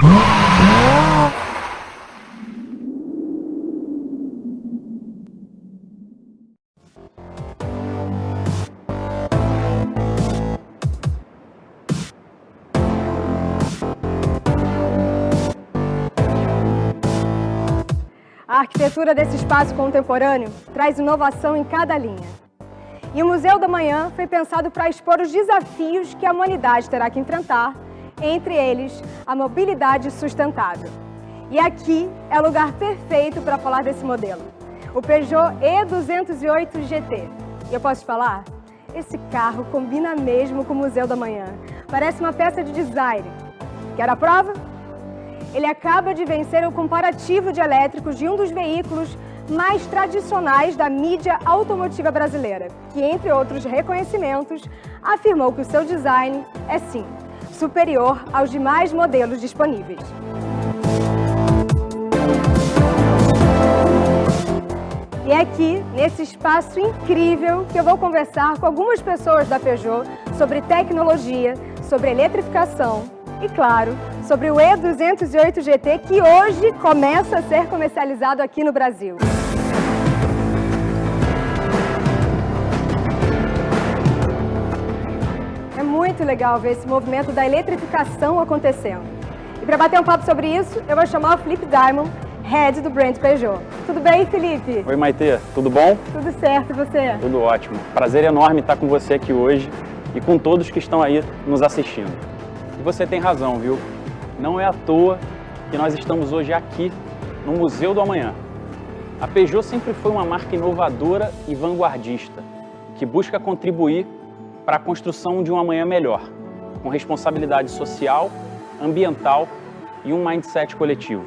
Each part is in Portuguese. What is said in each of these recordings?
A arquitetura desse espaço contemporâneo traz inovação em cada linha. E o Museu do Amanhã foi pensado para expor os desafios que a humanidade terá que enfrentar, entre eles a mobilidade sustentável. E aqui é o lugar perfeito para falar desse modelo, o Peugeot E208 GT. E eu posso te falar? Esse carro combina mesmo com o Museu do Amanhã. Parece uma peça de design. Quer a prova? Ele acaba de vencer o comparativo de elétricos de um dos veículos mais tradicionais da mídia automotiva brasileira, que, entre outros reconhecimentos, afirmou que o seu design é, sim, superior aos demais modelos disponíveis. E é aqui, nesse espaço incrível, que eu vou conversar com algumas pessoas da Peugeot sobre tecnologia, sobre eletrificação e, claro, sobre o E208 GT, que hoje começa a ser comercializado aqui no Brasil. É muito legal ver esse movimento da eletrificação acontecendo. E para bater um papo sobre isso, eu vou chamar o Felipe Diamond, Head do Brand Peugeot. Tudo bem, Felipe? Oi, Maitê. Tudo bom? Tudo certo, e você? Tudo ótimo. Prazer enorme estar com você aqui hoje e com todos que estão aí nos assistindo. E você tem razão, viu? Não é à toa que nós estamos hoje aqui no Museu do Amanhã. A Peugeot sempre foi uma marca inovadora e vanguardista, que busca contribuir para a construção de um amanhã melhor, com responsabilidade social, ambiental e um mindset coletivo.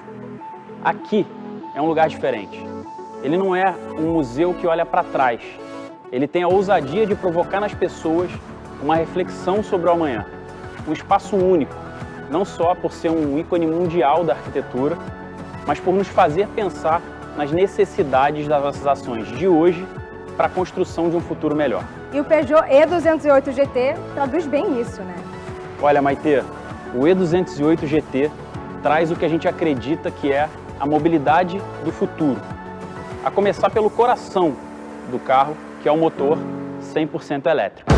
Aqui é um lugar diferente. Ele não é um museu que olha para trás. Ele tem a ousadia de provocar nas pessoas uma reflexão sobre o amanhã. Um espaço único, não só por ser um ícone mundial da arquitetura, mas por nos fazer pensar nas necessidades das nossas ações de hoje para a construção de um futuro melhor. E o Peugeot E208 GT traduz bem isso, né? Olha, Maitê, o E208 GT traz o que a gente acredita que é a mobilidade do futuro. A começar pelo coração do carro, que é o motor 100% elétrico.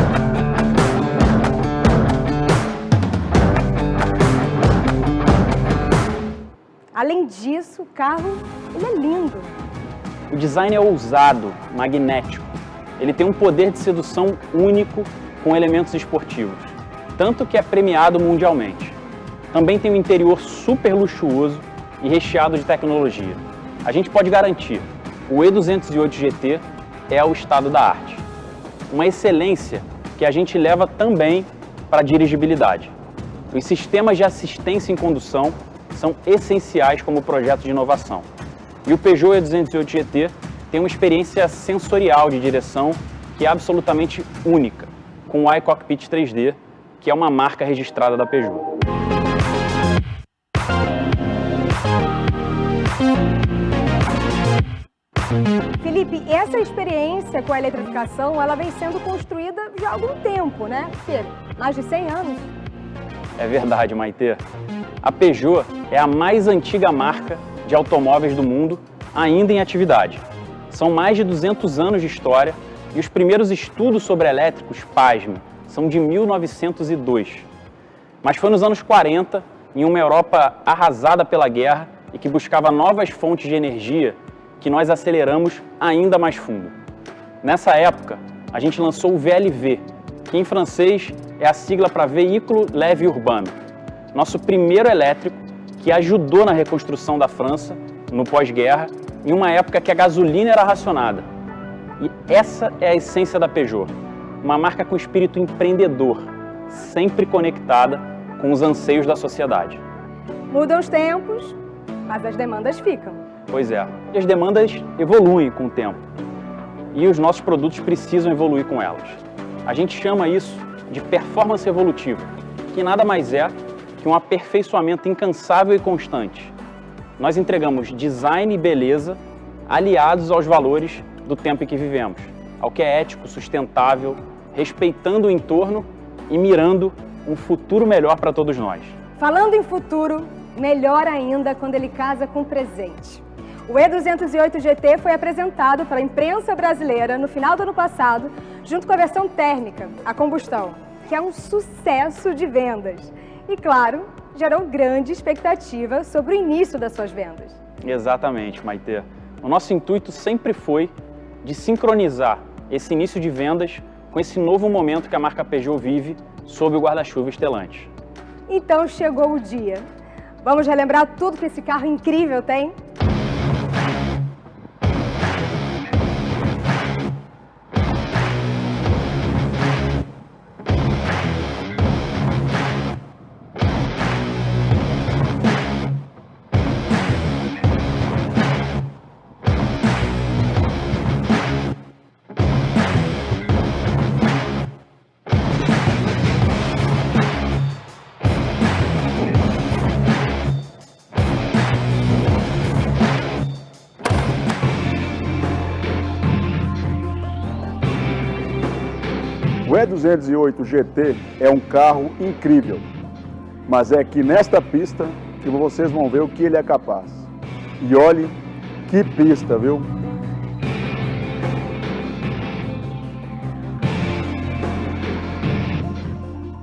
Além disso, o carro ele é lindo. O design é ousado, magnético. Ele tem um poder de sedução único com elementos esportivos, tanto que é premiado mundialmente. Também tem um interior super luxuoso e recheado de tecnologia. A gente pode garantir, o E208 GT é o estado da arte. Uma excelência que a gente leva também para a dirigibilidade. Os sistemas de assistência em condução são essenciais como projeto de inovação. E o Peugeot E208 GT tem uma experiência sensorial de direção que é absolutamente única, com o iCockpit 3D, que é uma marca registrada da Peugeot. Felipe, essa experiência com a eletrificação, ela vem sendo construída já há algum tempo, né? Mais de 100 anos. É verdade, Maitê. A Peugeot é a mais antiga marca de automóveis do mundo ainda em atividade. São mais de 200 anos de história e os primeiros estudos sobre elétricos, pasme, são de 1902. Mas foi nos anos 40, em uma Europa arrasada pela guerra e que buscava novas fontes de energia, que nós aceleramos ainda mais fundo. Nessa época, a gente lançou o VLV, que em francês é a sigla para Veículo Leve Urbano, nosso primeiro elétrico que ajudou na reconstrução da França no pós-guerra, em uma época que a gasolina era racionada. E essa é a essência da Peugeot, uma marca com espírito empreendedor, sempre conectada com os anseios da sociedade. Mudam os tempos, mas as demandas ficam. Pois é, e as demandas evoluem com o tempo. E os nossos produtos precisam evoluir com elas. A gente chama isso de performance evolutiva, que nada mais é que um aperfeiçoamento incansável e constante. Nós entregamos design e beleza aliados aos valores do tempo em que vivemos, ao que é ético, sustentável, respeitando o entorno e mirando um futuro melhor para todos nós. Falando em futuro, melhor ainda quando ele casa com presente. O E208 GT foi apresentado pela imprensa brasileira no final do ano passado, junto com a versão térmica, a combustão, que é um sucesso de vendas. E, claro, gerou grande expectativa sobre o início das suas vendas. Exatamente, Maitê. O nosso intuito sempre foi de sincronizar esse início de vendas com esse novo momento que a marca Peugeot vive sob o guarda-chuva Stellantis. Então chegou o dia. Vamos relembrar tudo que esse carro incrível tem? O E208 GT é um carro incrível, mas é aqui nesta pista que vocês vão ver o que ele é capaz. E olhe que pista, viu?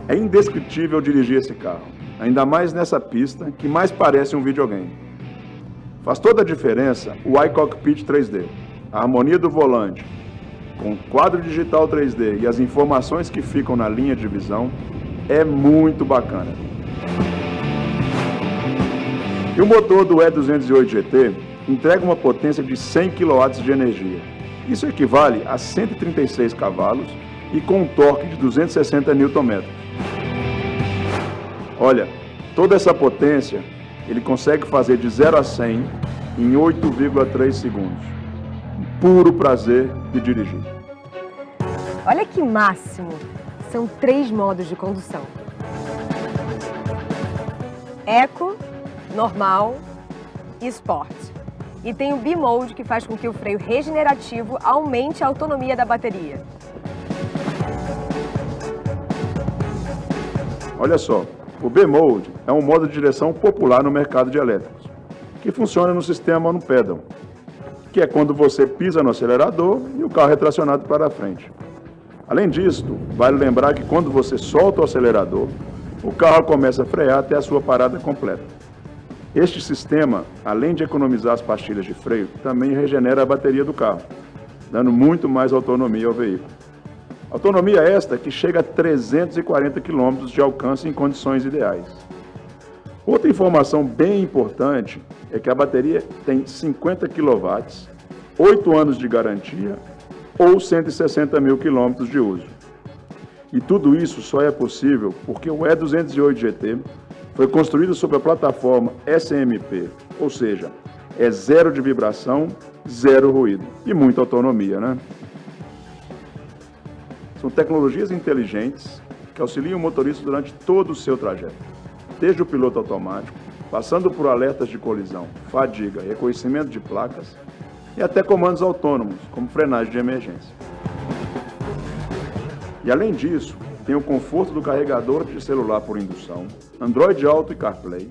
É indescritível dirigir esse carro, ainda mais nessa pista que mais parece um videogame. Faz toda a diferença o iCockpit 3D, a harmonia do volante, com quadro digital 3D e as informações que ficam na linha de visão, é muito bacana. E o motor do E208 GT entrega uma potência de 100 kW de energia. Isso equivale a 136 cavalos e com um torque de 260 Nm. Olha, toda essa potência ele consegue fazer de 0 a 100 em 8,3 segundos. Puro prazer de dirigir. Olha que máximo! São 3 modos de condução. Eco, Normal e Sport. E tem o B-Mode, que faz com que o freio regenerativo aumente a autonomia da bateria. Olha só, o B-Mode é um modo de direção popular no mercado de elétricos, que funciona no sistema no pedal, que é quando você pisa no acelerador e o carro é tracionado para frente. Além disso, vale lembrar que quando você solta o acelerador, o carro começa a frear até a sua parada completa. Este sistema, além de economizar as pastilhas de freio, também regenera a bateria do carro, dando muito mais autonomia ao veículo. Autonomia esta que chega a 340 km de alcance em condições ideais. Outra informação bem importante é que a bateria tem 50 kW, 8 anos de garantia ou 160 mil quilômetros de uso. E tudo isso só é possível porque o E208 GT foi construído sobre a plataforma SMP, ou seja, é zero de vibração, zero ruído e muita autonomia, né? São tecnologias inteligentes que auxiliam o motorista durante todo o seu trajeto, desde o piloto automático, passando por alertas de colisão, fadiga, reconhecimento de placas e até comandos autônomos, como frenagem de emergência. E além disso, tem o conforto do carregador de celular por indução, Android Auto e CarPlay,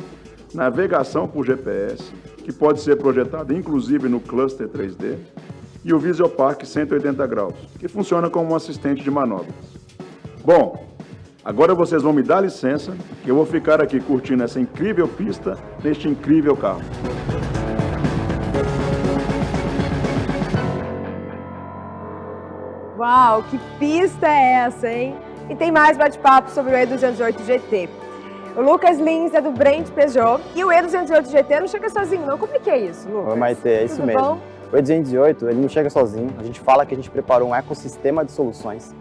navegação por GPS, que pode ser projetada inclusive no cluster 3D, e o Visual Park 180 graus, que funciona como um assistente de manobras. Bom, agora vocês vão me dar licença, que eu vou ficar aqui curtindo essa incrível pista neste incrível carro. Uau, que pista é essa, hein? E tem mais bate-papo sobre o E208 GT. O Lucas Lins é do Brent Peugeot e o E208 GT não chega sozinho, não? Como é que é isso, Lucas? Oi, Maitê, é isso Tudo mesmo. bom? O E208, ele não chega sozinho. A gente fala que a gente preparou um ecossistema de soluções,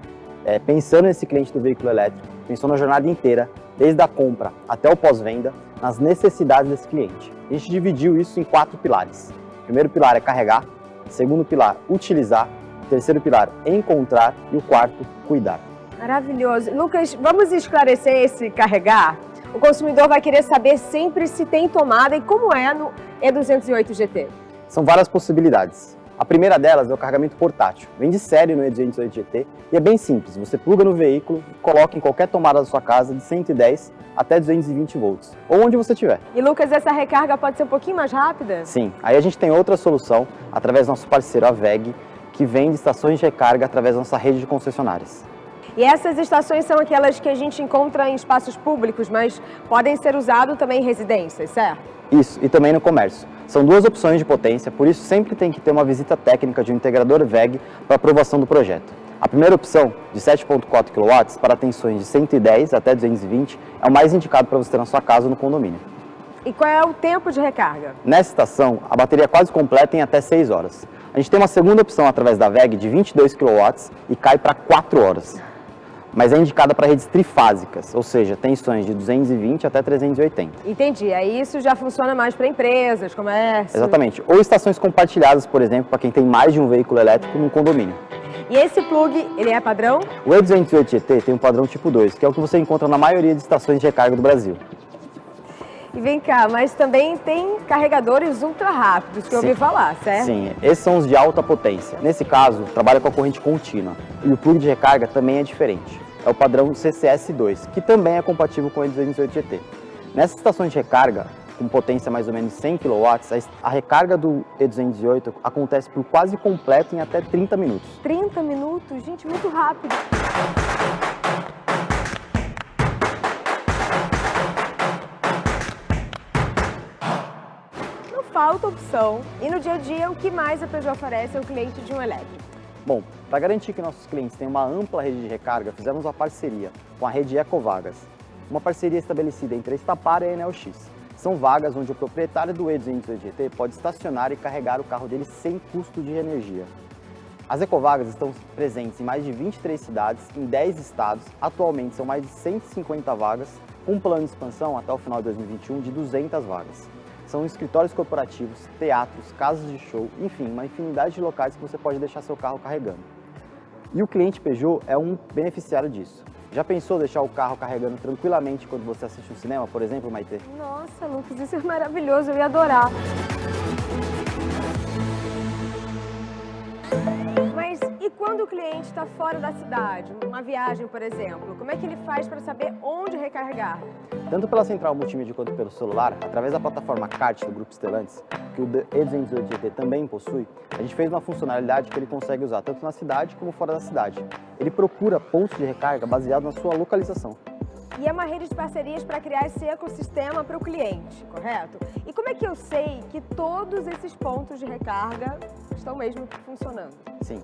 pensando nesse cliente do veículo elétrico, pensou na jornada inteira, desde a compra até o pós-venda, nas necessidades desse cliente. A gente dividiu isso em 4 pilares. O primeiro pilar é carregar, o segundo pilar, utilizar, o terceiro pilar, encontrar e o quarto, cuidar. Maravilhoso. Lucas, vamos esclarecer esse carregar? O consumidor vai querer saber sempre se tem tomada e como é no E208 GT. São várias possibilidades. A primeira delas é o carregamento portátil. Vem de série no E208 GT e é bem simples. Você pluga no veículo, coloca em qualquer tomada da sua casa de 110 até 220 volts, ou onde você estiver. E Lucas, essa recarga pode ser um pouquinho mais rápida? Sim, aí a gente tem outra solução através do nosso parceiro, a WEG, que vende estações de recarga através da nossa rede de concessionárias. E essas estações são aquelas que a gente encontra em espaços públicos, mas podem ser usadas também em residências, certo? Isso, e também no comércio. São duas opções de potência, por isso sempre tem que ter uma visita técnica de um integrador WEG para aprovação do projeto. A primeira opção, de 7,4 kW, para tensões de 110 até 220, é o mais indicado para você ter na sua casa ou no condomínio. E qual é o tempo de recarga? Nessa estação, a bateria é quase completa em até 6 horas. A gente tem uma segunda opção através da WEG de 22 kW e cai para 4 horas. Mas é indicada para redes trifásicas, ou seja, tensões de 220 até 380. Entendi, aí isso já funciona mais para empresas, comércio... Exatamente, ou estações compartilhadas, por exemplo, para quem tem mais de um veículo elétrico num condomínio. E esse plug, ele é padrão? O E208 GT tem um padrão tipo 2, que é o que você encontra na maioria de estações de recarga do Brasil. E vem cá, mas também tem carregadores ultra rápidos, que eu ouvi falar, certo? Sim, esses são os de alta potência. Nesse caso, trabalha com a corrente contínua. E o plug de recarga também é diferente. É o padrão CCS2, que também é compatível com o E208 GT. Nessas estações de recarga, com potência mais ou menos 100 kW, a recarga do E208 acontece por quase completo em até 30 minutos. 30 minutos? Gente, muito rápido. Não falta opção. E no dia a dia, o que mais a Peugeot oferece ao cliente de um elétrico? Bom, para garantir que nossos clientes tenham uma ampla rede de recarga, fizemos uma parceria com a rede Ecovagas. Uma parceria estabelecida entre a Estapar e a Enel X. São vagas onde o proprietário do E208 GT pode estacionar e carregar o carro dele sem custo de energia. As Ecovagas estão presentes em mais de 23 cidades, em 10 estados. Atualmente são mais de 150 vagas, com um plano de expansão até o final de 2021 de 200 vagas. São escritórios corporativos, teatros, casas de show, enfim, uma infinidade de locais que você pode deixar seu carro carregando. E o cliente Peugeot é um beneficiário disso. Já pensou deixar o carro carregando tranquilamente quando você assiste um cinema, por exemplo, Maitê? Nossa, Lucas, isso é maravilhoso, eu ia adorar. Mas e quando o cliente está fora da cidade, uma viagem, por exemplo, como é que ele faz para saber onde recarregar? Tanto pela central multimídia quanto pelo celular, através da plataforma CART do Grupo Stellantis, que o E208 GT também possui, a gente fez uma funcionalidade que ele consegue usar tanto na cidade como fora da cidade. Ele procura pontos de recarga baseado na sua localização. E é uma rede de parcerias para criar esse ecossistema para o cliente, correto? E como é que eu sei que todos esses pontos de recarga estão mesmo funcionando? Sim.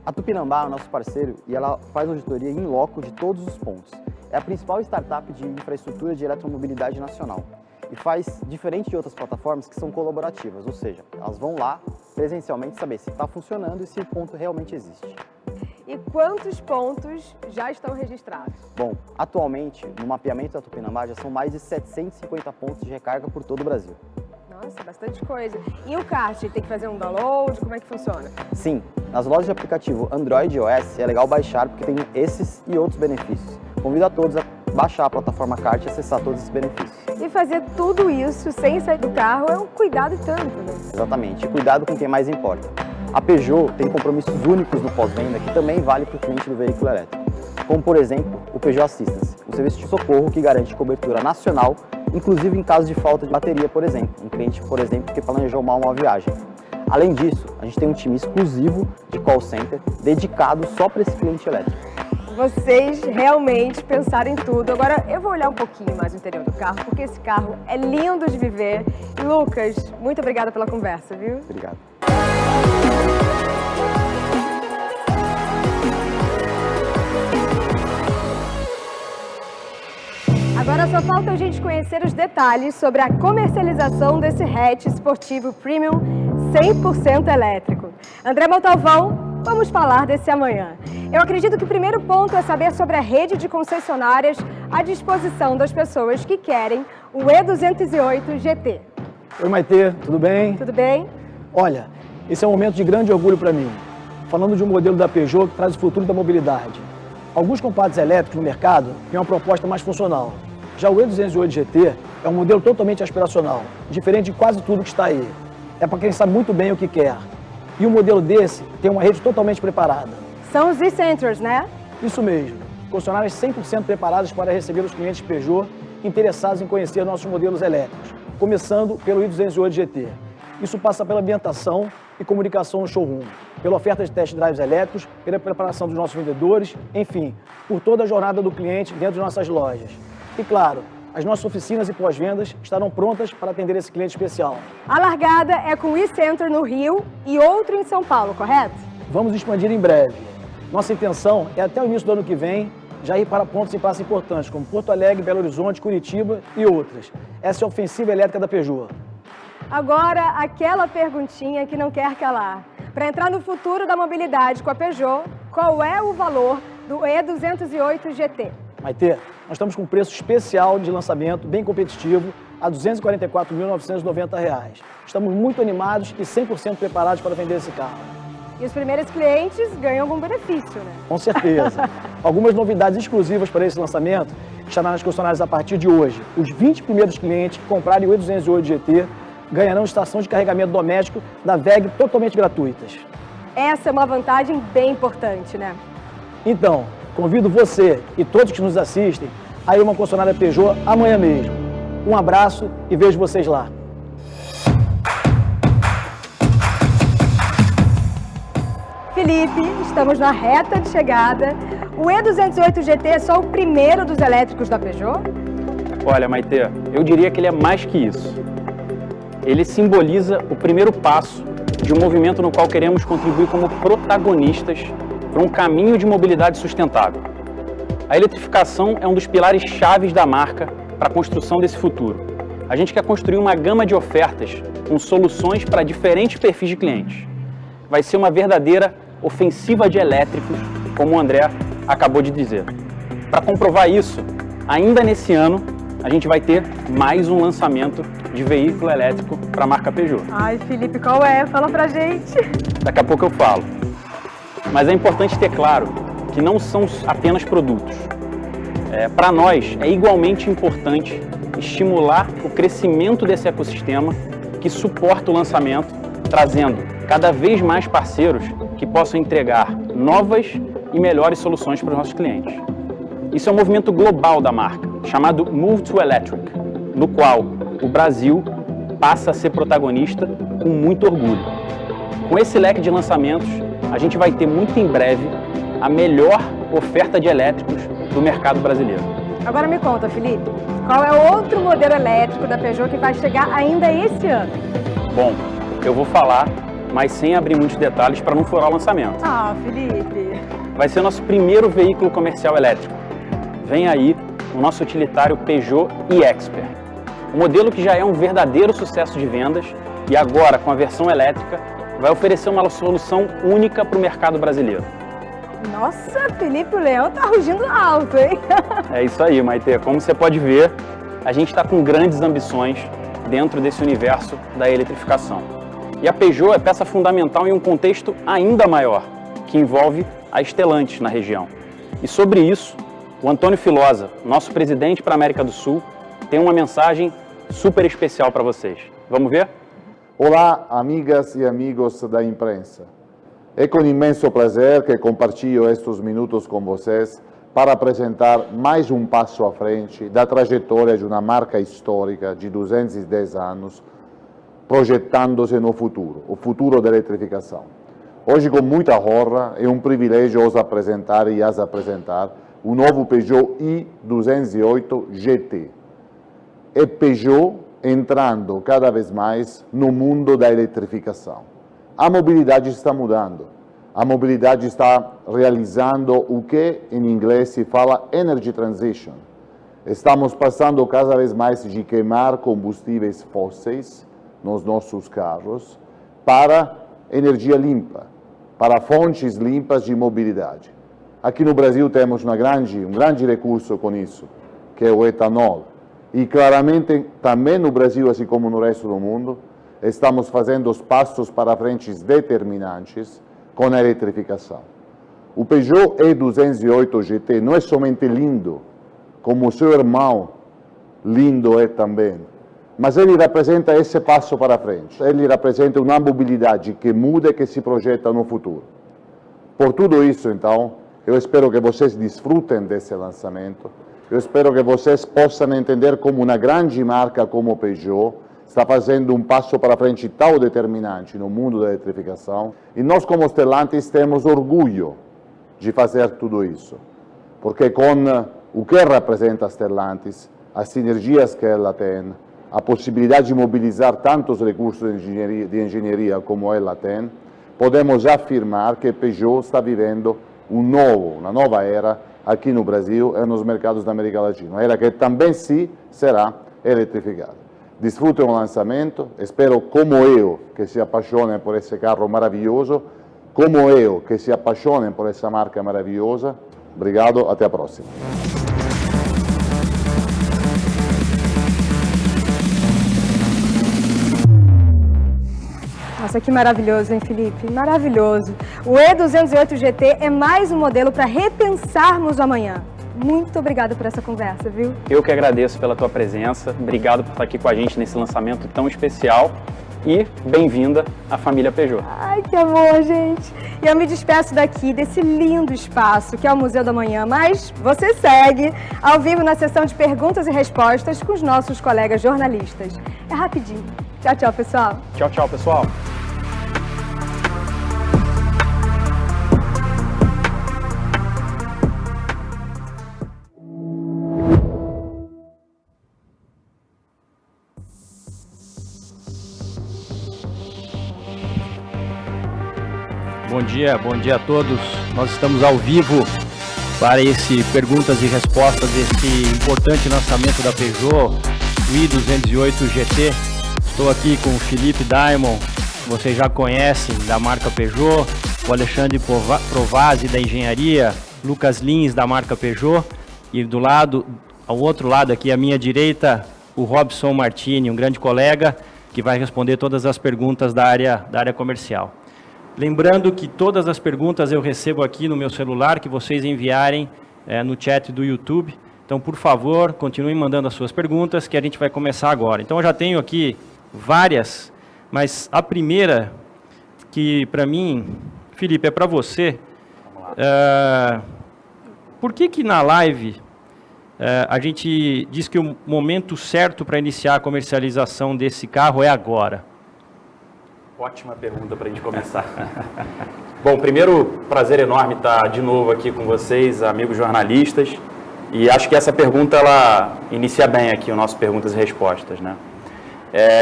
A Tupinambá é o nosso parceiro e ela faz auditoria in loco de todos os pontos. É a principal startup de infraestrutura de eletromobilidade nacional e faz diferente de outras plataformas que são colaborativas, ou seja, elas vão lá presencialmente saber se está funcionando e se o ponto realmente existe. E quantos pontos já estão registrados? Bom, atualmente, no mapeamento da Tupinambá já são mais de 750 pontos de recarga por todo o Brasil. Nossa, bastante coisa. E o kart, tem que fazer um download? Como é que funciona? Sim, nas lojas de aplicativo Android e iOS é legal baixar porque tem esses e outros benefícios. Convido a todos a baixar a plataforma CART e acessar todos esses benefícios. E fazer tudo isso sem sair do carro é um cuidado e tanto, né? Exatamente, e cuidado com quem mais importa. A Peugeot tem compromissos únicos no pós-venda que também vale para o cliente do veículo elétrico, como por exemplo o Peugeot Assistance, um serviço de socorro que garante cobertura nacional, inclusive em caso de falta de bateria, por exemplo, um cliente, por exemplo, que planejou mal uma viagem. Além disso, a gente tem um time exclusivo de call center dedicado só para esse cliente elétrico. Vocês realmente pensaram em tudo. Agora eu vou olhar um pouquinho mais o interior do carro, porque esse carro é lindo de viver. E, Lucas, muito obrigada pela conversa, viu? Obrigado. Agora só falta a gente conhecer os detalhes sobre a comercialização desse hatch esportivo premium 100% elétrico. André Montalvão, vamos falar desse amanhã. Eu acredito que o primeiro ponto é saber sobre a rede de concessionárias à disposição das pessoas que querem o E208 GT. Oi, Maitê, tudo bem? Tudo bem? Olha, esse é um momento de grande orgulho para mim. Falando de um modelo da Peugeot que traz o futuro da mobilidade. Alguns compactos elétricos no mercado têm uma proposta mais funcional. Já o E208 GT é um modelo totalmente aspiracional, diferente de quase tudo que está aí. É para quem sabe muito bem o que quer. E um modelo desse tem uma rede totalmente preparada. São os e-centers, né? Isso mesmo, concessionárias 100% preparadas para receber os clientes Peugeot interessados em conhecer nossos modelos elétricos, começando pelo i208 GT. Isso passa pela ambientação e comunicação no showroom, pela oferta de test drives elétricos, pela preparação dos nossos vendedores, enfim, por toda a jornada do cliente dentro de nossas lojas. E claro, as nossas oficinas e pós-vendas estarão prontas para atender esse cliente especial. A largada é com o e-center no Rio e outro em São Paulo, correto? Vamos expandir em breve. Nossa intenção é até o início do ano que vem já ir para pontos em praças importantes, como Porto Alegre, Belo Horizonte, Curitiba e outras. Essa é a ofensiva elétrica da Peugeot. Agora, aquela perguntinha que não quer calar. Para entrar no futuro da mobilidade com a Peugeot, qual é o valor do E208 GT? Maitê, nós estamos com um preço especial de lançamento, bem competitivo, a R$ 244.990. Estamos muito animados e 100% preparados para vender esse carro. E os primeiros clientes ganham algum benefício, né? Com certeza. Algumas novidades exclusivas para esse lançamento estarão nas concessionárias a partir de hoje. Os 20 primeiros clientes que comprarem o E208 GT ganharão estação de carregamento doméstico da WEG totalmente gratuitas. Essa é uma vantagem bem importante, né? Então, convido você e todos que nos assistem a ir a uma concessionária Peugeot amanhã mesmo. Um abraço e vejo vocês lá. Felipe, estamos na reta de chegada. O E208 GT é só o primeiro dos elétricos da Peugeot? Olha, Maitê, eu diria que ele é mais que isso. Ele simboliza o primeiro passo de um movimento no qual queremos contribuir como protagonistas para um caminho de mobilidade sustentável. A eletrificação é um dos pilares chaves da marca para a construção desse futuro. A gente quer construir uma gama de ofertas com soluções para diferentes perfis de clientes. Vai ser uma verdadeira ofensiva de elétricos, como o André acabou de dizer. Para comprovar isso, ainda nesse ano, a gente vai ter mais um lançamento de veículo elétrico para a marca Peugeot. Ai, Felipe, qual é? Fala pra gente. Daqui a pouco eu falo. Mas é importante ter claro que não são apenas produtos. Para nós, é igualmente importante estimular o crescimento desse ecossistema que suporta o lançamento, trazendo cada vez mais parceiros que possam entregar novas e melhores soluções para os nossos clientes. Isso é um movimento global da marca, chamado Move to Electric, no qual o Brasil passa a ser protagonista com muito orgulho. Com esse leque de lançamentos, a gente vai ter muito em breve a melhor oferta de elétricos do mercado brasileiro. Agora me conta, Felipe, qual é o outro modelo elétrico da Peugeot que vai chegar ainda esse ano? Bom, eu vou falar, mas sem abrir muitos detalhes para não furar o lançamento. Ah, Felipe! Vai ser nosso primeiro veículo comercial elétrico. Vem aí o nosso utilitário Peugeot e-Expert. Um modelo que já é um verdadeiro sucesso de vendas e agora, com a versão elétrica, vai oferecer uma solução única para o mercado brasileiro. Nossa, Felipe, o leão tá rugindo alto, hein? É isso aí, Maitê. Como você pode ver, a gente está com grandes ambições dentro desse universo da eletrificação. E a Peugeot é peça fundamental em um contexto ainda maior, que envolve a Stellantis na região. E sobre isso, o Antônio Filosa, nosso presidente para a América do Sul, tem uma mensagem super especial para vocês. Vamos ver? Olá, amigas e amigos da imprensa. É com imenso prazer que compartilho estes minutos com vocês para apresentar mais um passo à frente da trajetória de uma marca histórica de 210 anos, projetando-se no futuro, o futuro da eletrificação. Hoje, com muita honra, é um privilégio os apresentar e as apresentar o novo Peugeot i208 GT. É Peugeot entrando cada vez mais no mundo da eletrificação. A mobilidade está mudando. A mobilidade está realizando o que em inglês se fala Energy Transition. Estamos passando cada vez mais de queimar combustíveis fósseis nos nossos carros para energia limpa, para fontes limpas de mobilidade. Aqui no Brasil temos um grande recurso com isso, que é o etanol. E claramente também no Brasil, assim como no resto do mundo, estamos fazendo os passos para frentes determinantes com a eletrificação. O Peugeot e208 GT não é somente lindo, como seu irmão lindo é também. mas ele representa esse passo para frente. Ele representa uma mobilidade que muda e que se projeta no futuro. Por tudo isso, então, eu espero que vocês desfrutem desse lançamento. Eu espero que vocês possam entender como uma grande marca como Peugeot está fazendo um passo para frente tão determinante no mundo da eletrificação. E nós, como Stellantis, temos orgulho de fazer tudo isso. Porque com o que representa a Stellantis, as sinergias que ela tem, a possibilidade de mobilizar tantos recursos de engenharia como ela tem, podemos afirmar que Peugeot está vivendo uma nova era aqui no Brasil e nos mercados da América Latina, uma era que também será eletrificada. Desfrutem o lançamento, espero como eu que se apaixonem por esse carro maravilhoso, como eu que se apaixonem por essa marca maravilhosa. Obrigado, até a próxima. Nossa, que maravilhoso, hein, Felipe? Maravilhoso. O E208 GT é mais um modelo para repensarmos o amanhã. Muito obrigada por essa conversa, viu? Eu que agradeço pela tua presença. Obrigado por estar aqui com a gente nesse lançamento tão especial. E bem-vinda à família Peugeot. Ai, que amor, gente! E eu me despeço daqui, desse lindo espaço que é o Museu da Manhã, mas você segue ao vivo na sessão de perguntas e respostas com os nossos colegas jornalistas. É rapidinho. Tchau, tchau, pessoal. Tchau, tchau, pessoal. Bom dia a todos. Nós estamos ao vivo para esse perguntas e respostas desse importante lançamento da Peugeot, o i208 GT. Estou aqui com o Felipe Daimon, que vocês já conhecem, da marca Peugeot, o Alexandre Provazzi, da engenharia, Lucas Lins, da marca Peugeot, e ao outro lado aqui à minha direita, o Robson Martini, um grande colega, que vai responder todas as perguntas da área comercial. Lembrando que todas as perguntas eu recebo aqui no meu celular, que vocês enviarem no chat do YouTube. Então, por favor, continuem mandando as suas perguntas, que a gente vai começar agora. Então, eu já tenho aqui várias, mas a primeira, que para mim, Felipe, é para você. Por que na live a gente diz que o momento certo para iniciar a comercialização desse carro é agora? Ótima pergunta para a gente começar. Bom, primeiro, prazer enorme estar de novo aqui com vocês, amigos jornalistas. E acho que essa pergunta, ela inicia bem aqui o nosso Perguntas e Respostas, né?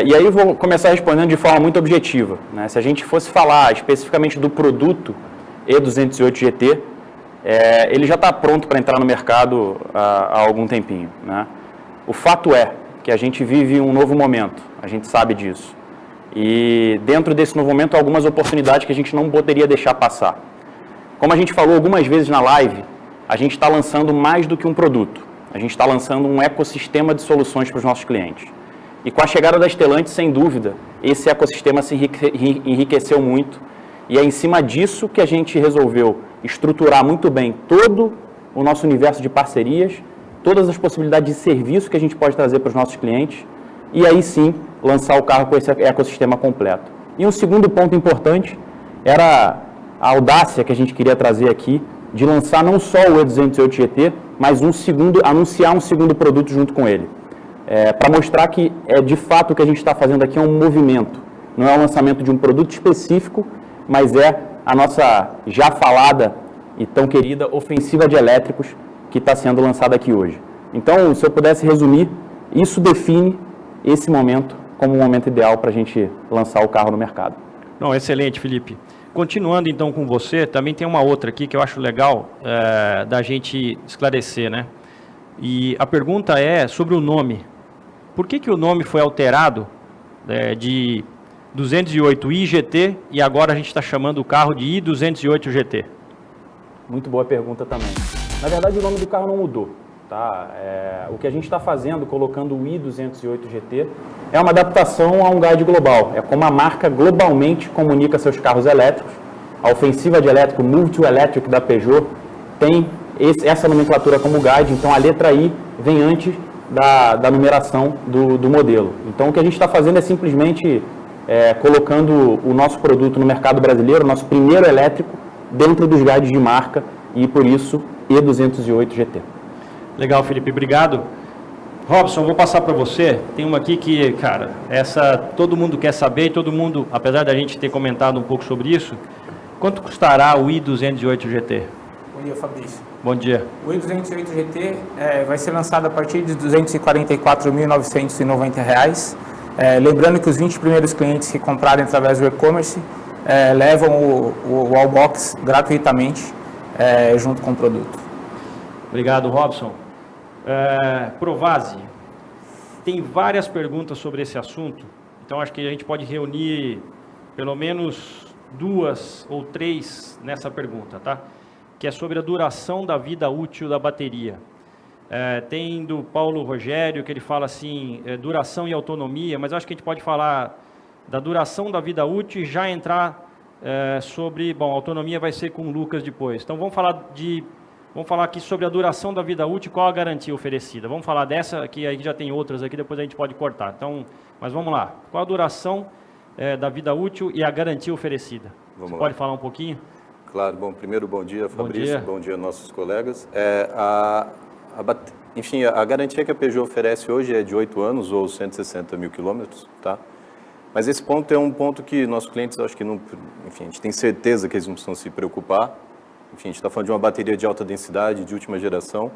E aí eu vou começar respondendo de forma muito objetiva, né? Se a gente fosse falar especificamente do produto E208 GT, ele já está pronto para entrar no mercado há algum tempinho, né? O fato é que a gente vive um novo momento, a gente sabe disso. E dentro desse novo momento, há algumas oportunidades que a gente não poderia deixar passar. Como a gente falou algumas vezes na live, a gente está lançando mais do que um produto. A gente está lançando um ecossistema de soluções para os nossos clientes. E com a chegada da Stellantis, sem dúvida, esse ecossistema se enriqueceu muito. E é em cima disso que a gente resolveu estruturar muito bem todo o nosso universo de parcerias, todas as possibilidades de serviço que a gente pode trazer para os nossos clientes, e aí sim lançar o carro com esse ecossistema completo. E um segundo ponto importante era a audácia que a gente queria trazer aqui de lançar não só o E208 GT, mas anunciar um segundo produto junto com ele. Para mostrar que de fato o que a gente está fazendo aqui é um movimento, não é o lançamento de um produto específico, mas é a nossa já falada e tão querida ofensiva de elétricos que está sendo lançada aqui hoje. Então, se eu pudesse resumir, isso define esse momento como um momento ideal para a gente lançar o carro no mercado. Não, excelente, Felipe. Continuando então com você, também tem uma outra aqui que eu acho legal da gente esclarecer, né? E a pergunta é sobre o nome. Por que o nome foi alterado de 208i GT e agora a gente está chamando o carro de i208 GT? Muito boa pergunta também. Na verdade, o nome do carro não mudou. Tá? O que a gente está fazendo, colocando o i208 GT, é uma adaptação a um guide global. É como a marca globalmente comunica seus carros elétricos. A ofensiva de elétrico, Move to Electric da Peugeot, tem essa nomenclatura como guide. Então, a letra I vem antes da numeração do modelo. Então, o que a gente está fazendo é simplesmente colocando o nosso produto no mercado brasileiro, o nosso primeiro elétrico, dentro dos guides de marca, e por isso E208 GT. Legal, Felipe, obrigado. Robson, vou passar para você. Tem uma aqui que, cara, essa todo mundo quer saber, todo mundo, apesar da gente ter comentado um pouco sobre isso, quanto custará o i208 GT? Bom dia, Fabrício. Bom dia. O i208 GT vai ser lançado a partir de R$ 244.990. Lembrando que os 20 primeiros clientes que comprarem através do e-commerce levam o Wallbox gratuitamente junto com o produto. Obrigado, Robson. Provasi, tem várias perguntas sobre esse assunto, então acho que a gente pode reunir pelo menos 2 ou 3 nessa pergunta, tá? Que é sobre a duração da vida útil da bateria. Tem do Paulo Rogério, que ele fala assim, duração e autonomia, mas acho que a gente pode falar da duração da vida útil e já entrar sobre, bom, autonomia vai ser com o Lucas depois. Então vamos falar aqui sobre a duração da vida útil, qual a garantia oferecida. Vamos falar dessa, aqui aí já tem outras aqui, depois a gente pode cortar. Então, mas vamos lá. Qual a duração da vida útil e a garantia oferecida? Você pode falar um pouquinho? Claro. Bom, primeiro, bom dia, Fabrício. Bom dia, nossos colegas. Enfim, a garantia que a Peugeot oferece hoje é de 8 anos ou 160 mil quilômetros, tá? Mas esse ponto é um ponto que nossos clientes, acho que não, enfim, a gente tem certeza que eles não precisam se preocupar. Enfim, a gente está falando de uma bateria de alta densidade, de última geração,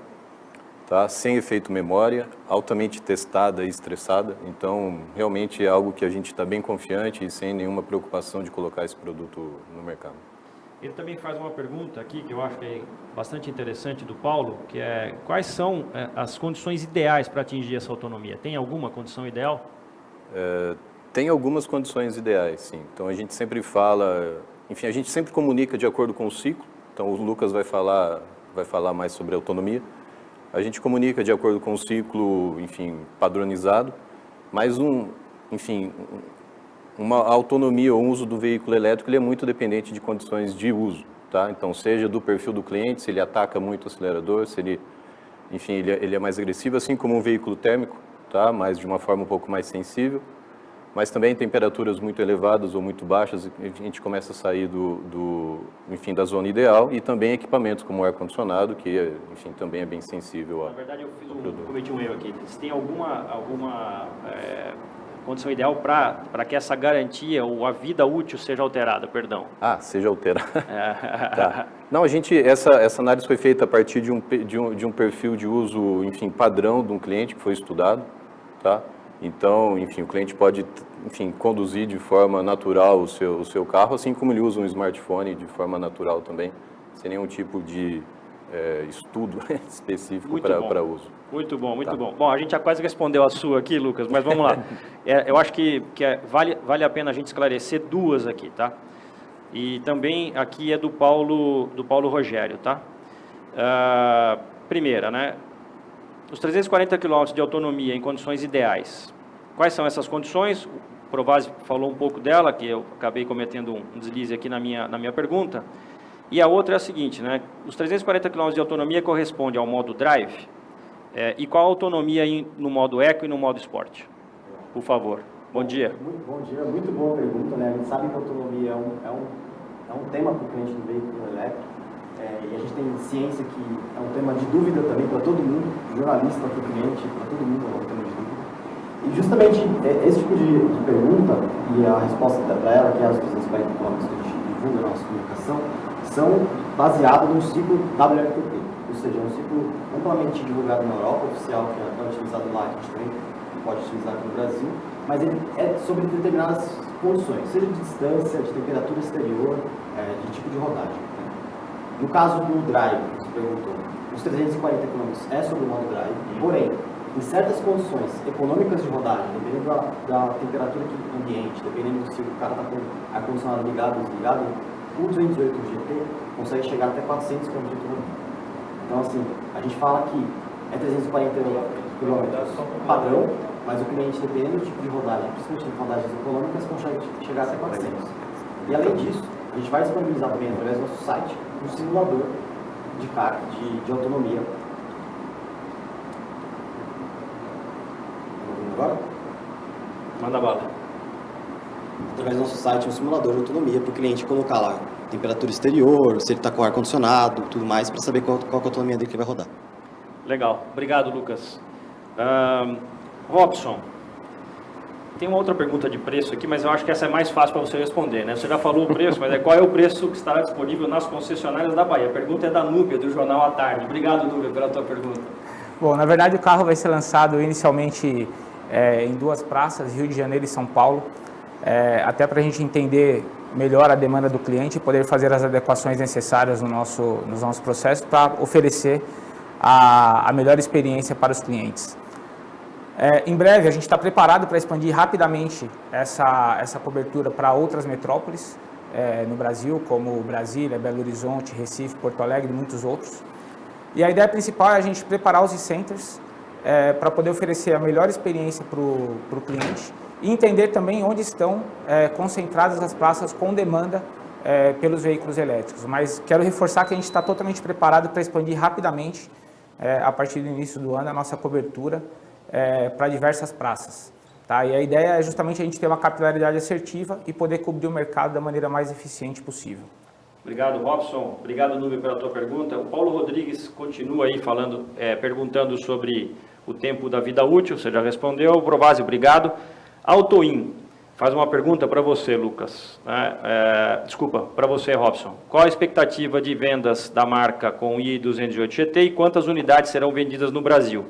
tá? Sem efeito memória, altamente testada e estressada. Então, realmente é algo que a gente está bem confiante e sem nenhuma preocupação de colocar esse produto no mercado. Ele também faz uma pergunta aqui, que eu acho que é bastante interessante, do Paulo, que é quais são as condições ideais para atingir essa autonomia? Tem alguma condição ideal? Tem algumas condições ideais, sim. Então, a gente sempre fala, enfim, a gente sempre comunica de acordo com o ciclo. Então, o Lucas vai falar mais sobre autonomia. A gente comunica de acordo com o ciclo, enfim, padronizado, mas uma autonomia ou uso do veículo elétrico ele é muito dependente de condições de uso, tá? Então, seja do perfil do cliente, se ele ataca muito o acelerador, se ele, enfim, ele é mais agressivo, assim como um veículo térmico, tá? Mas de uma forma um pouco mais sensível. Mas também temperaturas muito elevadas ou muito baixas, a gente começa a sair enfim, da zona ideal, e também equipamentos como o ar-condicionado, que, enfim, também é bem sensível Na verdade, eu cometi um erro aqui. Se tem alguma condição ideal para que essa garantia ou a vida útil seja alterada, perdão? Seja alterada. Tá. Não, essa análise foi feita a partir de um perfil de uso, enfim, padrão de um cliente que foi estudado, tá? Então, enfim, o cliente pode, enfim, conduzir de forma natural o seu carro, assim como ele usa um smartphone de forma natural também, sem nenhum tipo de estudo específico para uso. Muito bom, muito bom. Bom, a gente já quase respondeu a sua aqui, Lucas, mas vamos lá. Eu acho que vale a pena a gente esclarecer 2 aqui, tá? E também aqui é do Paulo Rogério, tá? Primeira, né? Os 340 km de autonomia em condições ideais. Quais são essas condições? O Provasi falou um pouco dela, que eu acabei cometendo um deslize aqui na minha pergunta. E a outra é a seguinte, né? Os 340 km de autonomia corresponde ao modo Drive. E qual a autonomia no modo Eco e no modo Sport? Por favor. Bom dia. Muito bom dia, muito boa pergunta, né? A gente sabe que a autonomia é um tema para o cliente do veículo elétrico. E a gente tem ciência que é um tema de dúvida também para todo mundo, jornalista, para o cliente, para todo mundo é um tema de dúvida. E justamente esse tipo de pergunta e a resposta para ela, que é as 240 km que a gente divulga na nossa comunicação, são baseadas no ciclo WLTP, ou seja, é um ciclo amplamente divulgado na Europa, oficial, que é utilizado lá, que a gente também pode utilizar aqui no Brasil, mas ele é sobre determinadas condições, seja de distância, de temperatura exterior, de tipo de rodagem. No caso do Drive, que você perguntou, os 340 km é sobre o modo Drive, porém, em certas condições econômicas de rodagem, dependendo da temperatura ambiente, dependendo se o cara está com ar-condicionado ligado ou desligado, o 208 GT consegue chegar até 400 km de autonomia. Então, assim, a gente fala que é 340 km padrão, mas o cliente, dependendo do tipo de rodagem, principalmente em rodagens econômicas, consegue chegar até 400. E além disso, a gente vai disponibilizar também através do nosso site um simulador de carga, de autonomia. Manda bala. Através do nosso site, um simulador de autonomia para o cliente colocar lá temperatura exterior, se ele está com ar-condicionado, tudo mais, para saber qual é a autonomia dele que vai rodar. Legal, obrigado, Lucas. Robson, tem uma outra pergunta de preço aqui, mas eu acho que essa é mais fácil para você responder, né? Você já falou o preço, mas qual é o preço que estará disponível nas concessionárias da Bahia? A pergunta é da Núbia, do Jornal à Tarde. Obrigado, Núbia, pela tua pergunta. Bom, na verdade o carro vai ser lançado inicialmente em 2 praças, Rio de Janeiro e São Paulo, até para a gente entender melhor a demanda do cliente e poder fazer as adequações necessárias nos nossos processos para oferecer a melhor experiência para os clientes. Em breve, a gente está preparado para expandir rapidamente essa cobertura para outras metrópoles no Brasil, como Brasília, Belo Horizonte, Recife, Porto Alegre e muitos outros. E a ideia principal é a gente preparar os e-centers para poder oferecer a melhor experiência para o cliente e entender também onde estão concentradas as praças com demanda pelos veículos elétricos. Mas quero reforçar que a gente está totalmente preparado para expandir rapidamente, a partir do início do ano, a nossa cobertura para diversas praças. Tá? E a ideia é justamente a gente ter uma capilaridade assertiva e poder cobrir o mercado da maneira mais eficiente possível. Obrigado, Robson. Obrigado, Núbia, pela tua pergunta. O Paulo Rodrigues continua aí perguntando sobre o tempo da vida útil, você já respondeu. O Provasi, obrigado. Autoin faz uma pergunta para você, Lucas. Desculpa, para você, Robson. Qual a expectativa de vendas da marca com o i208 GT e quantas unidades serão vendidas no Brasil?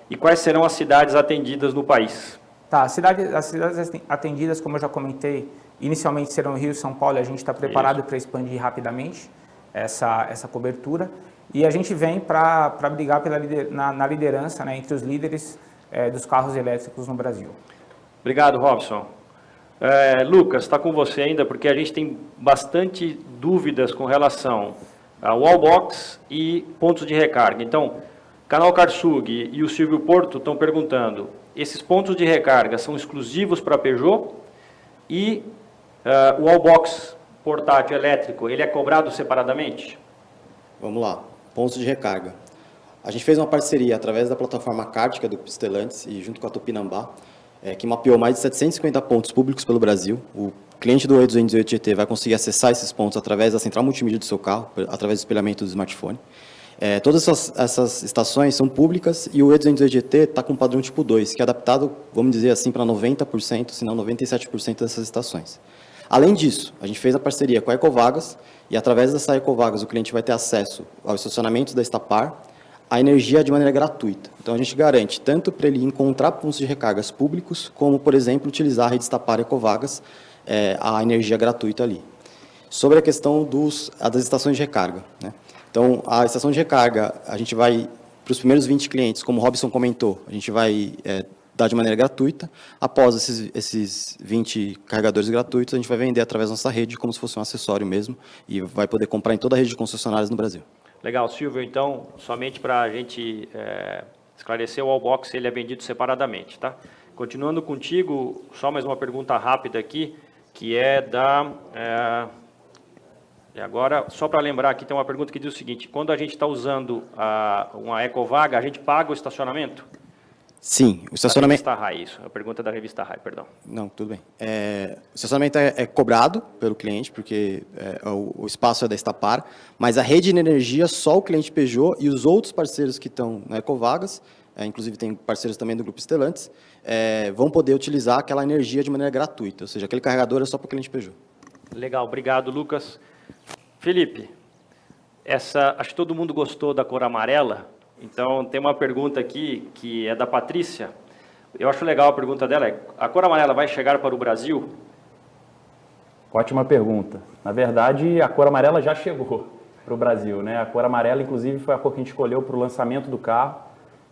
E quais serão as cidades atendidas no país? Tá, as cidades atendidas, como eu já comentei, inicialmente serão Rio e São Paulo, e a gente está preparado para expandir rapidamente essa cobertura. E a gente vem para brigar na liderança, né, entre os líderes dos carros elétricos no Brasil. Obrigado, Robson. Lucas, está com você ainda, porque a gente tem bastante dúvidas com relação ao wallbox e pontos de recarga. Então, Canal Karsug e o Silvio Porto estão perguntando, esses pontos de recarga são exclusivos para a Peugeot e o wallbox portátil elétrico, ele é cobrado separadamente? Vamos lá, pontos de recarga. A gente fez uma parceria através da plataforma Cártica do Stellantis e junto com a Tupinambá, que mapeou mais de 750 pontos públicos pelo Brasil. O cliente do E208 GT vai conseguir acessar esses pontos através da central multimídia do seu carro, através do espelhamento do smartphone. Todas essas estações são públicas e o E208 GT está com padrão tipo 2, que é adaptado, vamos dizer assim, para 90%, se não 97% dessas estações. Além disso, a gente fez a parceria com a Ecovagas e através dessa Ecovagas o cliente vai ter acesso ao estacionamento da Estapar, a energia de maneira gratuita. Então a gente garante tanto para ele encontrar pontos de recargas públicos, como, por exemplo, utilizar a rede Estapar Ecovagas, a energia gratuita ali. Sobre a questão das estações de recarga, né? Então, a estação de recarga, a gente vai, para os primeiros 20 clientes, como o Robson comentou, a gente vai dar de maneira gratuita. Após esses 20 carregadores gratuitos, a gente vai vender através da nossa rede, como se fosse um acessório mesmo, e vai poder comprar em toda a rede de concessionárias no Brasil. Legal, Silvio. Então, somente para a gente esclarecer, o wallbox ele é vendido separadamente, tá? Continuando contigo, só mais uma pergunta rápida aqui, que é E agora, só para lembrar aqui, tem uma pergunta que diz o seguinte, quando a gente está usando uma Ecovaga, a gente paga o estacionamento? Sim, o estacionamento... Da revista RAI, isso. A pergunta da revista RAI, perdão. Não, tudo bem. O estacionamento é cobrado pelo cliente, porque o espaço é da Estapar, mas a rede de energia, só o cliente Peugeot e os outros parceiros que estão na Ecovagas, inclusive tem parceiros também do Grupo Stellantis, vão poder utilizar aquela energia de maneira gratuita, ou seja, aquele carregador é só para o cliente Peugeot. Legal, obrigado, Lucas. Felipe, acho que todo mundo gostou da cor amarela, então tem uma pergunta aqui que é da Patrícia. Eu acho legal a pergunta dela, a cor amarela vai chegar para o Brasil? Ótima pergunta. Na verdade, a cor amarela já chegou para o Brasil, né? A cor amarela, inclusive, foi a cor que a gente escolheu para o lançamento do carro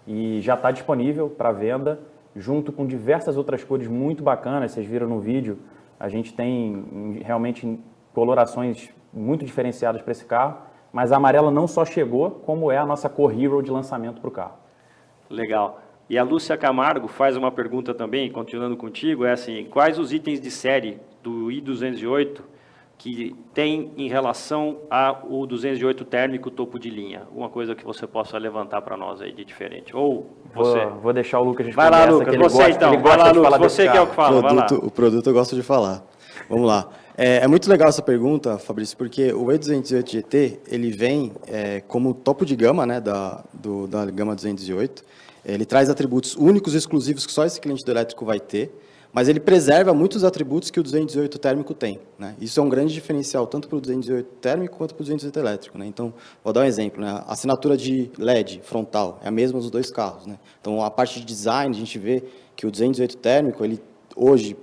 e já está disponível para venda, junto com diversas outras cores muito bacanas. Vocês viram no vídeo, a gente tem realmente colorações muito diferenciadas para esse carro, mas a amarela não só chegou, como é a nossa cor Hero de lançamento para o carro. Legal. E a Lúcia Camargo faz uma pergunta também, continuando contigo, quais os itens de série do i208 que tem em relação ao 208 térmico topo de linha? Alguma coisa que você possa levantar para nós aí de diferente? Ou você? Vou deixar o Lucas responder. Vai lá, Lucas, você então. Vai lá, Lucas, você que é o que fala, vai lá. O produto eu gosto de falar. Vamos lá. É muito legal essa pergunta, Fabrício, porque o E208 GT, ele vem como topo de gama, né, da gama 208. Ele traz atributos únicos e exclusivos que só esse cliente do elétrico vai ter, mas ele preserva muitos atributos que o 208 térmico tem, né? Isso é um grande diferencial, tanto para o 208 térmico quanto para o 208 elétrico, né? Então, vou dar um exemplo, né? A assinatura de LED frontal é a mesma nos dois carros, né? Então, a parte de design, a gente vê que o 208 térmico, ele hoje,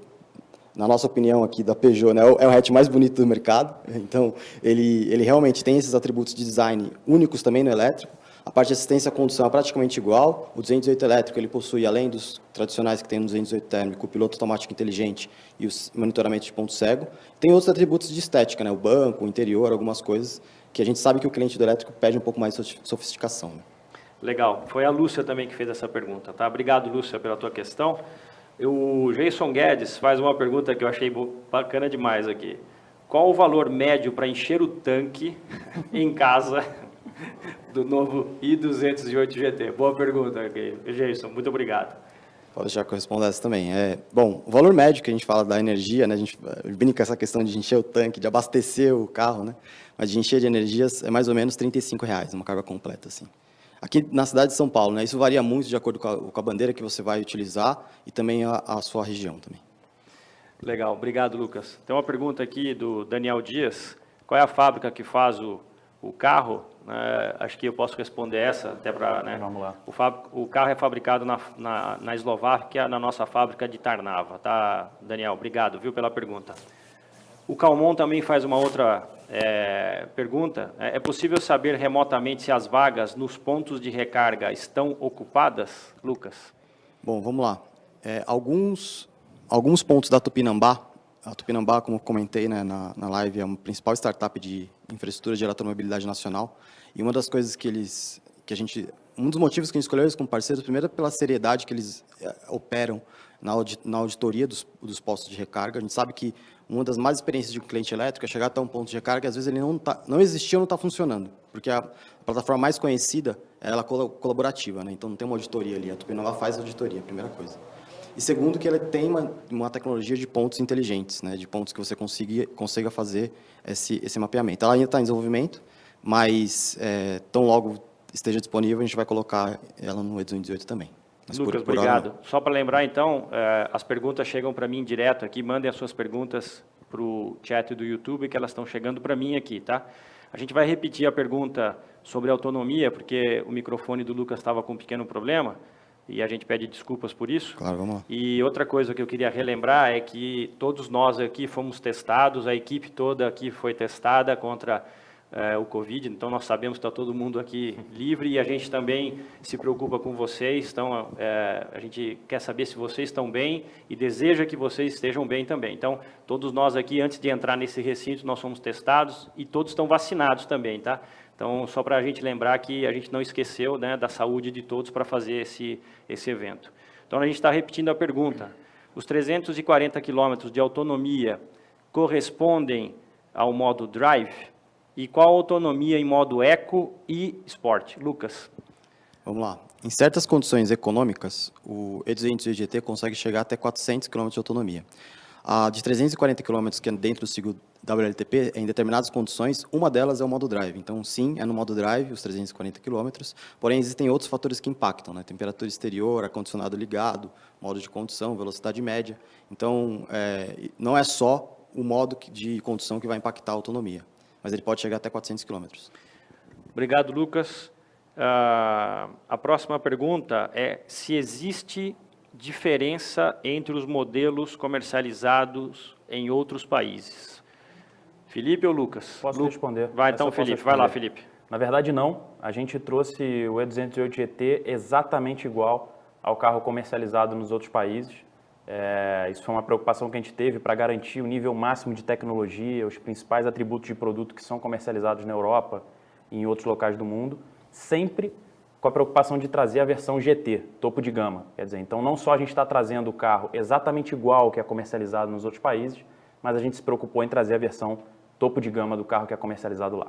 na nossa opinião aqui da Peugeot, né, é o hatch mais bonito do mercado. Então, ele realmente tem esses atributos de design únicos também no elétrico. A parte de assistência à condução é praticamente igual. O 208 elétrico, ele possui, além dos tradicionais que tem no 208 térmico, o piloto automático inteligente e o monitoramento de ponto cego. Tem outros atributos de estética, né, o banco, o interior, algumas coisas que a gente sabe que o cliente do elétrico pede um pouco mais de sofisticação. Né? Legal. Foi a Lúcia também que fez essa pergunta, tá? Obrigado, Lúcia, pela tua questão. O Jason Guedes faz uma pergunta que eu achei bacana demais aqui. Qual o valor médio para encher o tanque em casa do novo i208 GT? Boa pergunta, Jason. Muito obrigado. Pode deixar que eu responda essa também. Bom, o valor médio que a gente fala da energia, né, a gente brinca essa questão de encher o tanque, de abastecer o carro, né, mas de encher de energias é mais ou menos R$35, uma carga completa, assim. Aqui na cidade de São Paulo, né, isso varia muito de acordo com a bandeira que você vai utilizar e também a sua região também. Legal, obrigado, Lucas. Tem uma pergunta aqui do Daniel Dias. Qual é a fábrica que faz o carro? Acho que eu posso responder essa, até para... Né, vamos lá. O carro é fabricado na Eslováquia, na nossa fábrica de Tarnava. Tá, Daniel? Obrigado, viu, pela pergunta. O Calmon também faz uma outra pergunta. É possível saber remotamente se as vagas nos pontos de recarga estão ocupadas, Lucas? Bom, vamos lá. Alguns pontos da Tupinambá, a Tupinambá, como eu comentei, né, na live, é a principal startup de infraestrutura de eletromobilidade nacional, e uma das coisas um dos motivos que a gente escolheu eles como parceiros, primeiro pela seriedade que eles operam na auditoria dos postos de recarga. A gente sabe que uma das mais experiências de um cliente elétrico é chegar até um ponto de recarga e às vezes ele não existia ou não está funcionando, porque a plataforma mais conhecida é ela colaborativa, né? Então não tem uma auditoria ali, a Tupinambá faz auditoria, primeira coisa. E segundo, que ele tem uma tecnologia de pontos inteligentes, né, de pontos que você consiga fazer esse mapeamento. Ela ainda está em desenvolvimento, mas tão logo esteja disponível, a gente vai colocar ela no E208 também. Mas Lucas, obrigado. Só para lembrar, então, as perguntas chegam para mim direto aqui, mandem as suas perguntas para o chat do YouTube, que elas estão chegando para mim aqui, tá? A gente vai repetir a pergunta sobre autonomia, porque o microfone do Lucas estava com um pequeno problema, e a gente pede desculpas por isso. Claro, vamos lá. E outra coisa que eu queria relembrar é que todos nós aqui fomos testados, a equipe toda aqui foi testada contra o Covid, então nós sabemos que está todo mundo aqui livre e a gente também se preocupa com vocês, então a gente quer saber se vocês estão bem e deseja que vocês estejam bem também. Então, todos nós aqui, antes de entrar nesse recinto, nós somos testados e todos estão vacinados também, tá? Então, só para a gente lembrar que a gente não esqueceu, né, da saúde de todos para fazer esse evento. Então, a gente está repetindo a pergunta. Os 340 quilômetros de autonomia correspondem ao modo Drive? E qual a autonomia em modo Eco e Sport? Lucas. Vamos lá. Em certas condições econômicas, o E208 GT consegue chegar até 400 km de autonomia. A de 340 km, que é dentro do ciclo WLTP, em determinadas condições, uma delas é o modo Drive. Então, sim, é no modo Drive, os 340 km, porém existem outros fatores que impactam, né? Temperatura exterior, ar-condicionado ligado, modo de condução, velocidade média. Então, não é só o modo de condução que vai impactar a autonomia, mas ele pode chegar até 400 km. Obrigado, Lucas. A próxima pergunta é se existe diferença entre os modelos comercializados em outros países. Felipe ou Lucas? Posso responder. Vai então, Felipe. Vai lá, Felipe. Na verdade, não. A gente trouxe o E208 GT exatamente igual ao carro comercializado nos outros países. Isso foi uma preocupação que a gente teve para garantir o nível máximo de tecnologia, os principais atributos de produto que são comercializados na Europa e em outros locais do mundo, sempre com a preocupação de trazer a versão GT, topo de gama. Quer dizer, então não só a gente está trazendo o carro exatamente igual ao que é comercializado nos outros países, mas a gente se preocupou em trazer a versão topo de gama do carro que é comercializado lá.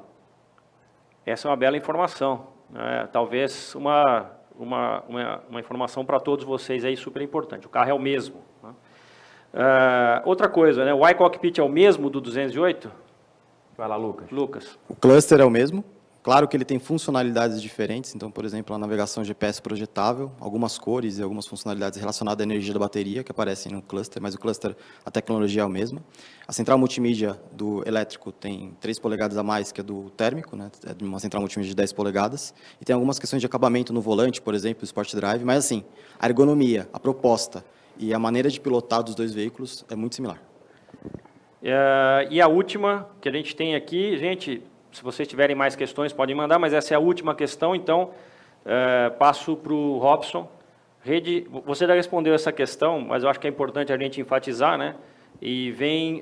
Essa é uma bela informação, né? Talvez uma informação para todos vocês aí super importante. O carro é o mesmo, né? Outra coisa, né? O iCockpit é o mesmo do 208? Vai lá, Lucas. Lucas. O cluster é o mesmo. Claro que ele tem funcionalidades diferentes, então, por exemplo, a navegação GPS projetável, algumas cores e algumas funcionalidades relacionadas à energia da bateria que aparecem no cluster, mas o cluster, a tecnologia é a mesma. A central multimídia do elétrico tem 3 polegadas a mais que a do térmico, né? É uma central multimídia de 10 polegadas, e tem algumas questões de acabamento no volante, por exemplo, o Sport Drive, mas assim, a ergonomia, a proposta e a maneira de pilotar dos dois veículos é muito similar. E a última que a gente tem aqui, gente, se vocês tiverem mais questões, podem mandar, mas essa é a última questão, então passo para o Robson. Você já respondeu essa questão, mas eu acho que é importante a gente enfatizar, né? E vem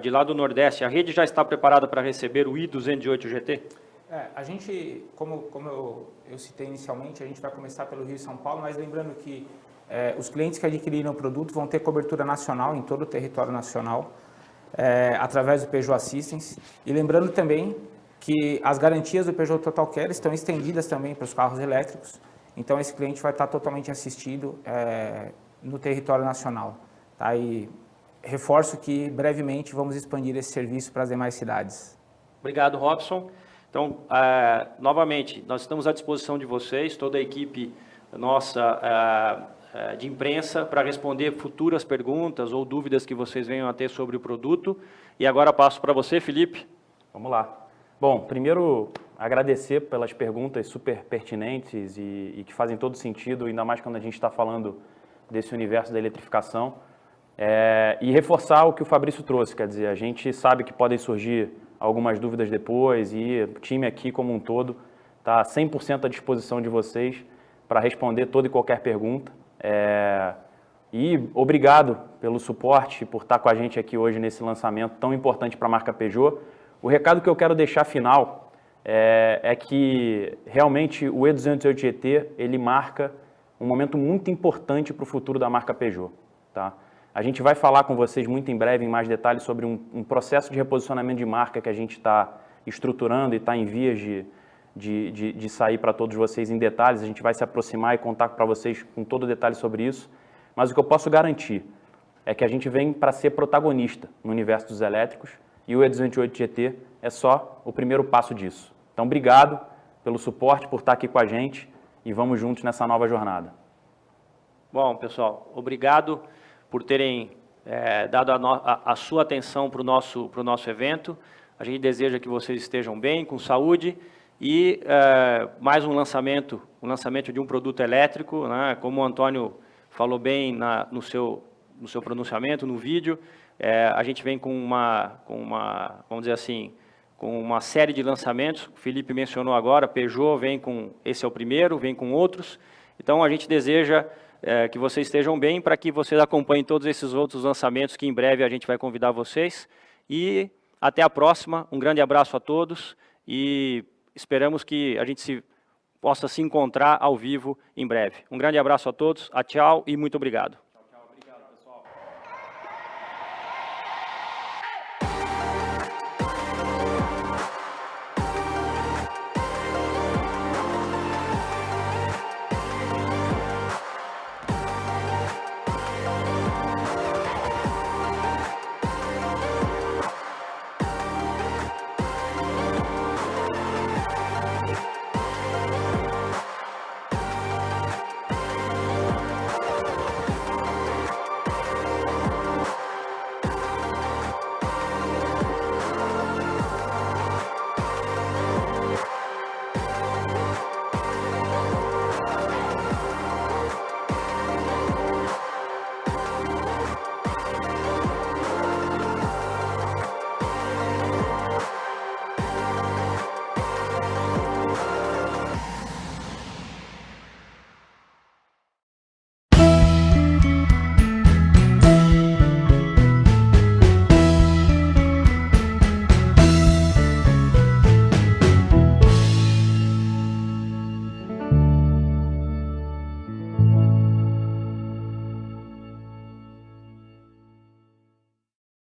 de lá do Nordeste. A rede já está preparada para receber o i208 GT? A gente, como eu citei inicialmente, a gente vai começar pelo Rio e São Paulo, mas lembrando que os clientes que adquiriram o produto vão ter cobertura nacional, em todo o território nacional, através do Peugeot Assistance. E lembrando também que as garantias do Peugeot Total Care estão estendidas também para os carros elétricos, então esse cliente vai estar totalmente assistido no território nacional. Tá? E reforço que brevemente vamos expandir esse serviço para as demais cidades. Obrigado, Robson. Então, novamente, nós estamos à disposição de vocês, toda a equipe nossa de imprensa, para responder futuras perguntas ou dúvidas que vocês venham a ter sobre o produto. E agora passo para você, Felipe. Vamos lá. Bom, primeiro agradecer pelas perguntas super pertinentes e que fazem todo sentido, ainda mais quando a gente está falando desse universo da eletrificação. E reforçar o que o Fabrício trouxe, quer dizer, a gente sabe que podem surgir algumas dúvidas depois e o time aqui como um todo está 100% à disposição de vocês para responder toda e qualquer pergunta. E obrigado pelo suporte, por estar com a gente aqui hoje nesse lançamento tão importante para a marca Peugeot. O recado que eu quero deixar final é que realmente o E208 GT ele marca um momento muito importante para o futuro da marca Peugeot. Tá? A gente vai falar com vocês muito em breve, em mais detalhes, sobre um processo de reposicionamento de marca que a gente está estruturando e está em vias de sair para todos vocês em detalhes. A gente vai se aproximar e contar para vocês com todo o detalhe sobre isso. Mas o que eu posso garantir é que a gente vem para ser protagonista no universo dos elétricos e o E208 GT é só o primeiro passo disso. Então, obrigado pelo suporte, por estar aqui com a gente e vamos juntos nessa nova jornada. Bom, pessoal, obrigado por terem dado a sua atenção para o nosso evento. A gente deseja que vocês estejam bem, com saúde e mais um lançamento de um produto elétrico, né? Como o Antônio falou bem no seu pronunciamento, no vídeo, a gente vem com vamos dizer assim, com uma série de lançamentos. O Felipe mencionou agora, Peugeot vem com, esse é o primeiro, vem com outros. Então a gente deseja que vocês estejam bem para que vocês acompanhem todos esses outros lançamentos que em breve a gente vai convidar vocês. E até a próxima, um grande abraço a todos e esperamos que a gente possa se encontrar ao vivo em breve. Um grande abraço a todos, tchau e muito obrigado.